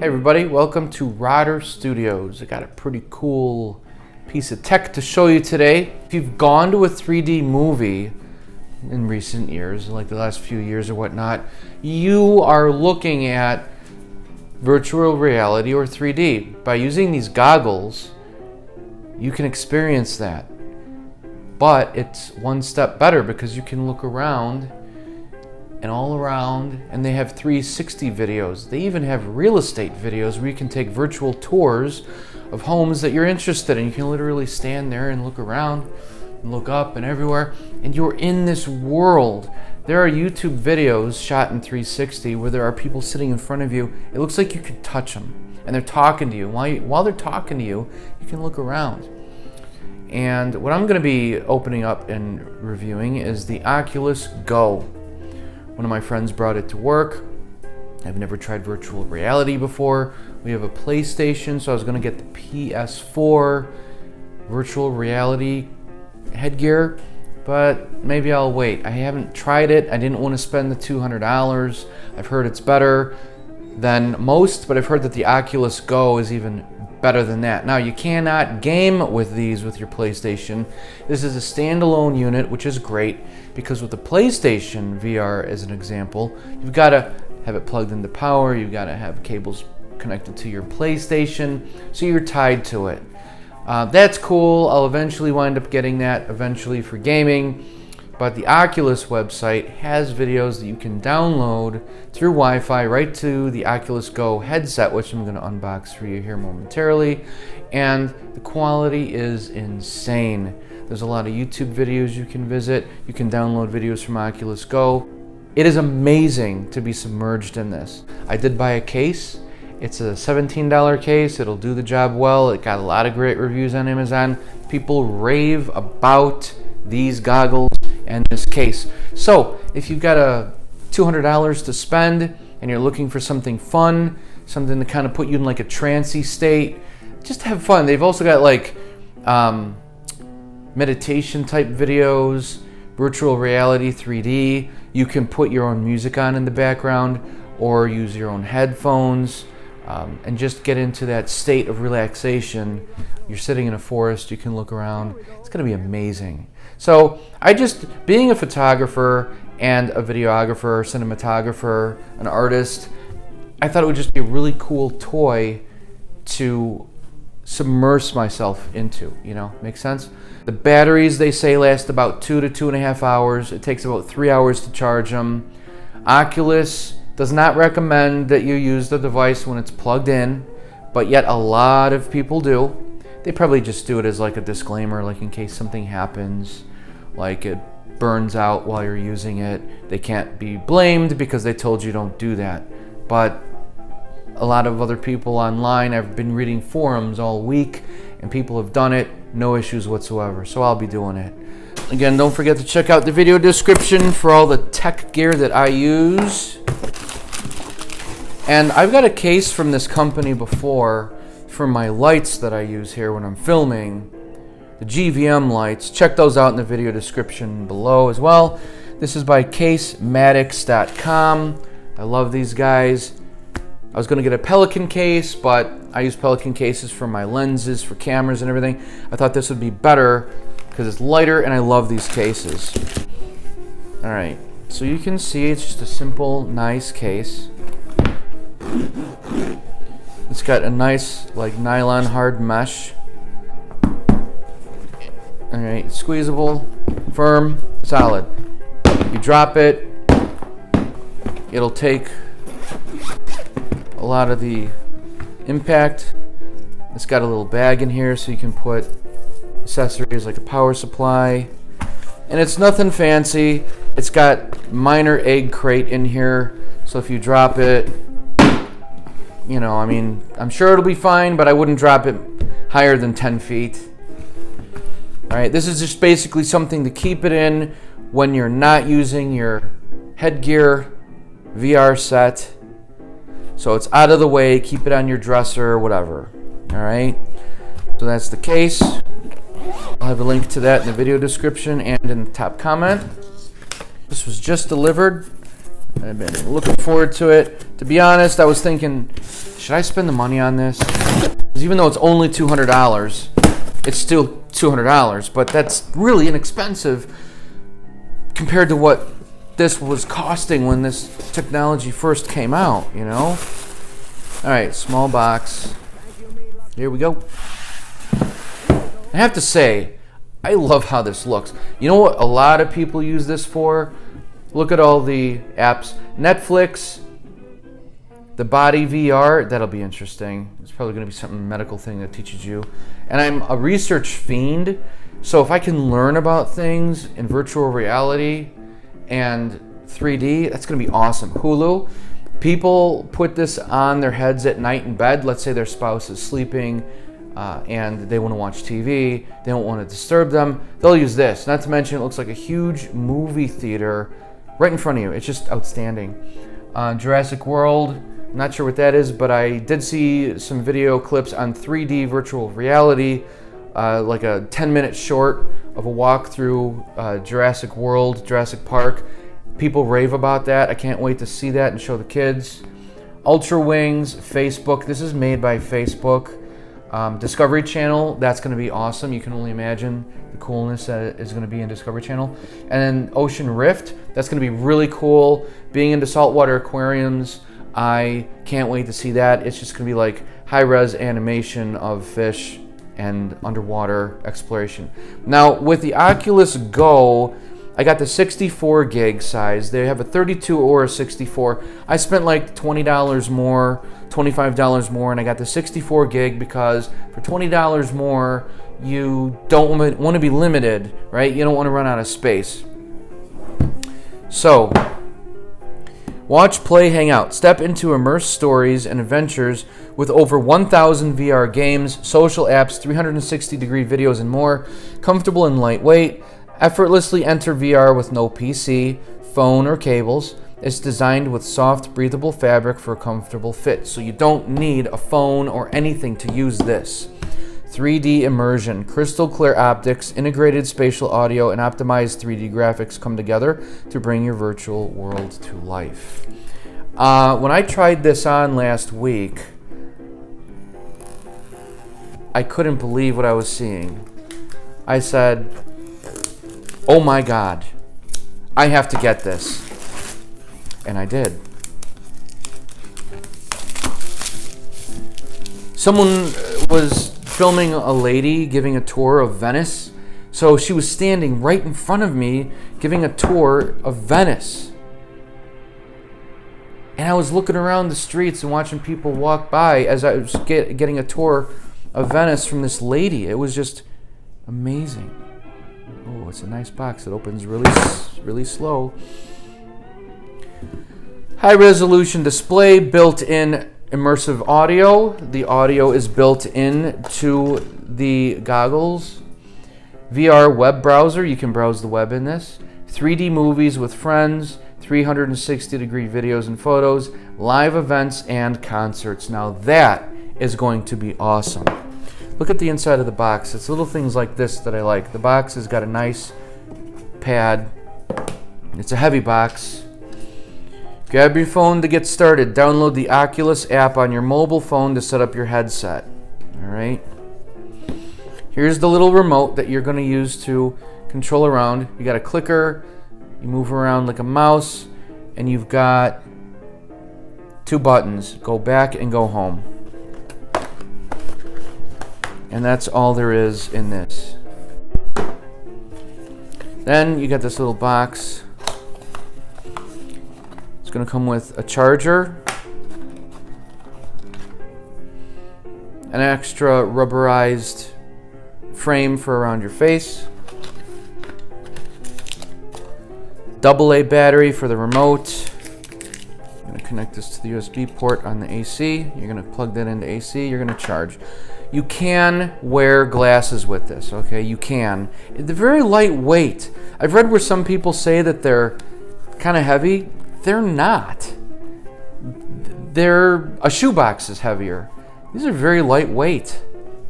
Hey everybody, welcome to Rotter Studios. I got a pretty cool piece of tech to show you today. If you've gone to a 3D movie in recent years, like the last few years or whatnot, you are looking at virtual reality or 3D. By using these goggles, you can experience that. But it's one step better because you can look around and all around, and they have 360 videos. They even have real estate videos where you can take virtual tours of homes that you're interested in. You can literally stand there and look around and look up and everywhere, and you're in this world. There are YouTube videos shot in 360 where there are people sitting in front of you. It looks like you can touch them, and they're talking to you. While they're talking to you, you can look around. And what I'm gonna be opening up and reviewing is the Oculus Go. One of my friends brought it to work. I've never tried virtual reality before. We have a PlayStation, so I was gonna get the PS4 virtual reality headgear, but maybe I'll wait. I haven't tried it. I didn't want to spend the $200. I've heard it's better than most, but I've heard that the Oculus Go is even better than that. Now, you cannot game with these with your PlayStation. This is a standalone unit, which is great because with the PlayStation VR, as an example, you've got to have it plugged into power, you've got to have cables connected to your PlayStation, so you're tied to it. That's cool. I'll eventually wind up getting that eventually for gaming, but the Oculus website has videos that you can download through Wi-Fi right to the Oculus Go headset, which I'm going to unbox for you here momentarily, and the quality is insane. There's a lot of YouTube videos you can visit. You can download videos from Oculus Go. It is amazing to be submerged in this. I did buy a case. It's a $17 case. It'll do the job well. It got a lot of great reviews on Amazon. People rave about these goggles and this case. So if you've got a $200 to spend and you're looking for something fun, something to kind of put you in like a trancey state, just have fun. They've also got like meditation type videos, virtual reality 3D. You can put your own music on in the background or use your own headphones and just get into that state of relaxation. You're sitting in a forest, you can look around. It's going to be amazing. So being a photographer and a videographer, cinematographer, an artist, I thought it would just be a really cool toy to submerge myself into, make sense? The batteries, they say, last about 2 to 2.5 hours. It takes about 3 hours to charge them. Oculus does not recommend that you use the device when it's plugged in, but yet a lot of people do. They probably just do it as like a disclaimer, like in case something happens, like it burns out while you're using it. They can't be blamed because they told you don't do that. But a lot of other people online, I've been reading forums all week, and people have done it, no issues whatsoever. So I'll be doing it. Again, don't forget to check out the video description for all the tech gear that I use. And I've got a case from this company before for my lights that I use here when I'm filming. The GVM lights. Check those out in the video description below as well. This is by CASEMATIX.com. I love these guys. I was going to get a Pelican case, but I use Pelican cases for my lenses, for cameras and everything. I thought this would be better because it's lighter and I love these cases. Alright, so you can see it's just a simple, nice case. It's got a nice like nylon hard mesh. Alright, squeezable, firm, solid. You drop it, it'll take a lot of the impact. It's got a little bag in here so you can put accessories like a power supply. And it's nothing fancy. It's got minor egg crate in here, so if you drop it, I'm sure it'll be fine, but I wouldn't drop it higher than 10 feet. Alright, this is just basically something to keep it in when you're not using your headgear VR set. So it's out of the way, keep it on your dresser, whatever. Alright, so that's the case. I'll have a link to that in the video description and in the top comment. This was just delivered. I've been looking forward to it. To be honest, I was thinking, should I spend the money on this? Because even though it's only $200, it's still $200, but that's really inexpensive compared to what this was costing when this technology first came out, you know? All right, small box. Here we go. I have to say, I love how this looks. You know what a lot of people use this for? Look at all the apps. Netflix, the Body VR, that'll be interesting. It's probably going to be some medical thing that teaches you. And I'm a research fiend, so if I can learn about things in virtual reality and 3D, that's going to be awesome. Hulu, people put this on their heads at night in bed. Let's say their spouse is sleeping and they want to watch TV. They don't want to disturb them. They'll use this. Not to mention, it looks like a huge movie theater right in front of you. It's just outstanding. Jurassic World, I'm not sure what that is, but I did see some video clips on 3D virtual reality, like a 10-minute short of a walk through Jurassic World, Jurassic Park. People rave about that. I can't wait to see that and show the kids. Ultra Wings, Facebook. This is made by Facebook. Discovery Channel, that's going to be awesome. You can only imagine the coolness that is going to be in Discovery Channel. And then Ocean Rift, that's going to be really cool. Being into saltwater aquariums, I can't wait to see that. It's just going to be like high-res animation of fish and underwater exploration. Now, with the Oculus Go, I got the 64 gig size. They have a 32 or a 64. I spent like $20 more, $25 more, and I got the 64 gig because for $20 more, you don't want to be limited, right? You don't want to run out of space. So, watch, play, hang out. Step into immersed stories and adventures with over 1,000 VR games, social apps, 360-degree videos, and more. Comfortable and lightweight. Effortlessly enter VR with no PC, phone, or cables. It's designed with soft, breathable fabric for a comfortable fit, so you don't need a phone or anything to use this. 3D immersion, crystal clear optics, integrated spatial audio, and optimized 3D graphics come together to bring your virtual world to life. When I tried this on last week, I couldn't believe what I was seeing. I said, oh my God, I have to get this. And I did. Someone was filming a lady giving a tour of Venice. So she was standing right in front of me giving a tour of Venice. And I was looking around the streets and watching people walk by as I was getting a tour of Venice from this lady. It was just amazing. Oh, it's a nice box. It opens really slow. High resolution display, built-in immersive audio. The audio is built into the goggles. VR web browser, you can browse the web in this. 3D movies with friends, 360-degree videos and photos, live events and concerts. Now that is going to be awesome. Look at the inside of the box. It's little things like this that I like. The box has got a nice pad. It's a heavy box. Grab your phone to get started. Download the Oculus app on your mobile phone to set up your headset. All right. Here's the little remote that you're going to use to control around. You got a clicker. You move around like a mouse, and you've got two buttons. Go back and go home. And that's all there is in this. Then you got this little box. It's going to come with a charger, an extra rubberized frame for around your face, AA battery for the remote. I'm going to connect this to the USB port on the AC. You're going to plug that into AC. You're going to charge. You can wear glasses with this, okay? You can. They're very lightweight. I've read where some people say that they're kind of heavy. They're not. A shoebox is heavier. These are very lightweight.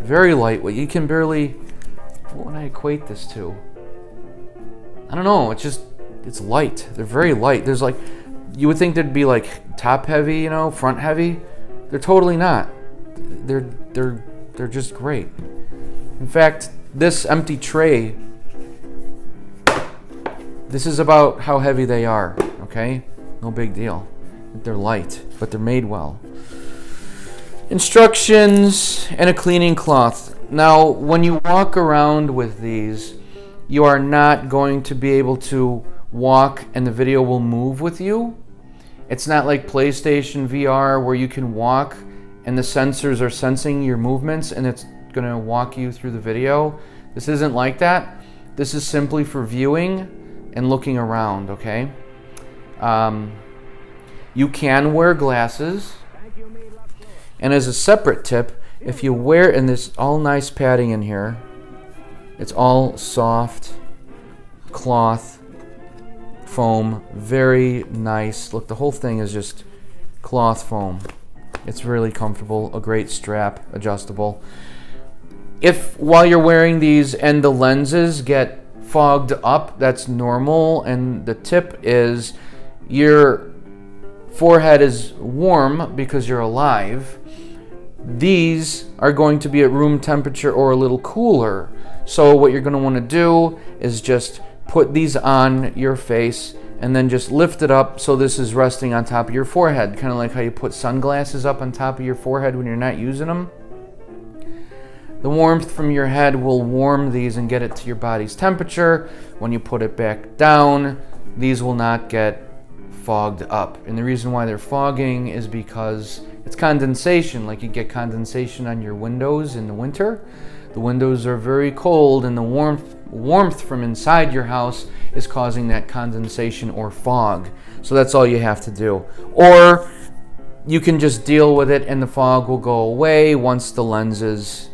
Very lightweight. You can barely... What would I equate this to? I don't know. It's light. They're very light. There's like You would think they'd be like top heavy, you know, front heavy. They're totally not. They're just great. In fact, this empty tray, this is about how heavy they are, okay? No big deal. They're light, but they're made well. Instructions and a cleaning cloth. Now, when you walk around with these, you are not going to be able to walk and the video will move with you. It's not like PlayStation VR where you can walk and the sensors are sensing your movements and it's going to walk you through the video. This isn't like that. This is simply for viewing and looking around, okay? You can wear glasses. And as a separate tip, if you wear, and there's all nice padding in here, it's all soft cloth foam, very nice. Look, the whole thing is just cloth foam. It's really comfortable, a great strap, adjustable. If while you're wearing these and the lenses get fogged up, that's normal, and the tip is your forehead is warm because you're alive. These are going to be at room temperature or a little cooler. So what you're going to want to do is just put these on your face and then just lift it up so this is resting on top of your forehead, kind of like how you put sunglasses up on top of your forehead when you're not using them. The warmth from your head will warm these and get it to your body's temperature. When you put it back down, these will not get fogged up. And the reason why they're fogging is because it's condensation, like you get condensation on your windows in the winter. The windows are very cold and the warmth from inside your house is causing that condensation or fog. So that's all you have to do. Or you can just deal with it and the fog will go away once the lenses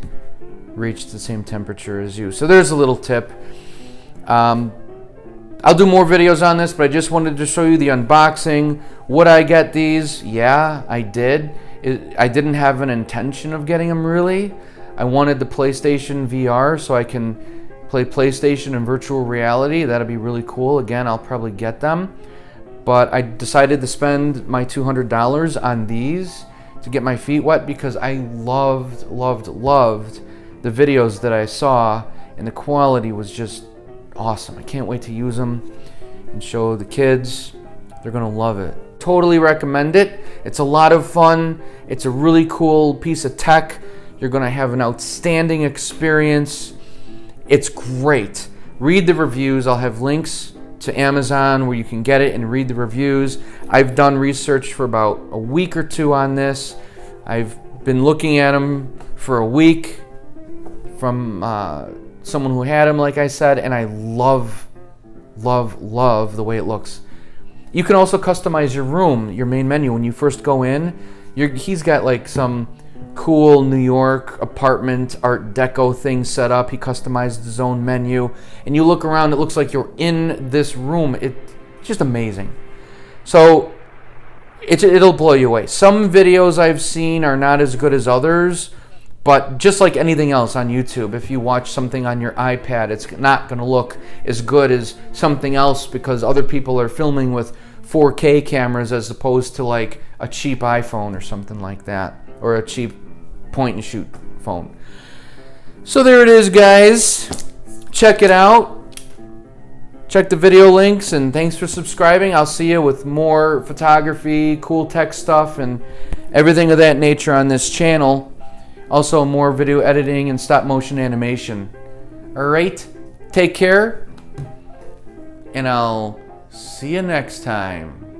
reach the same temperature as you. So there's a little tip. I'll do more videos on this, but I just wanted to show you the unboxing. Would I get these? Yeah, I did. I didn't have an intention of getting them really. I wanted the PlayStation VR so I can play PlayStation in virtual reality. That'd be really cool. Again, I'll probably get them. But I decided to spend my $200 on these to get my feet wet because I loved the videos that I saw, and the quality was just awesome. I can't wait to use them and show the kids. They're gonna love it. Totally recommend it. It's a lot of fun. It's a really cool piece of tech. You're gonna have an outstanding experience. It's great. Read the reviews. I'll have links to Amazon where you can get it and read the reviews. I've done research for about a week or two on this. I've been looking at them for a week from someone who had them, like I said, and I love the way it looks. You can also customize your room, your main menu. When you first go in, he's got like some cool New York apartment Art Deco thing set up. He customized his own menu, and you look around, it looks like you're in this room. It's just amazing. So it'll blow you away. Some videos I've seen are not as good as others, but just like anything else on YouTube, if you watch something on your iPad, it's not going to look as good as something else because other people are filming with 4K cameras as opposed to like a cheap iPhone or something like that, or a cheap point and shoot phone. So there it is, guys. Check it out. Check the video links, and thanks for subscribing. I'll see you with more photography, cool tech stuff, and everything of that nature on this channel. Also, more video editing and stop motion animation. Alright, take care, and I'll see you next time.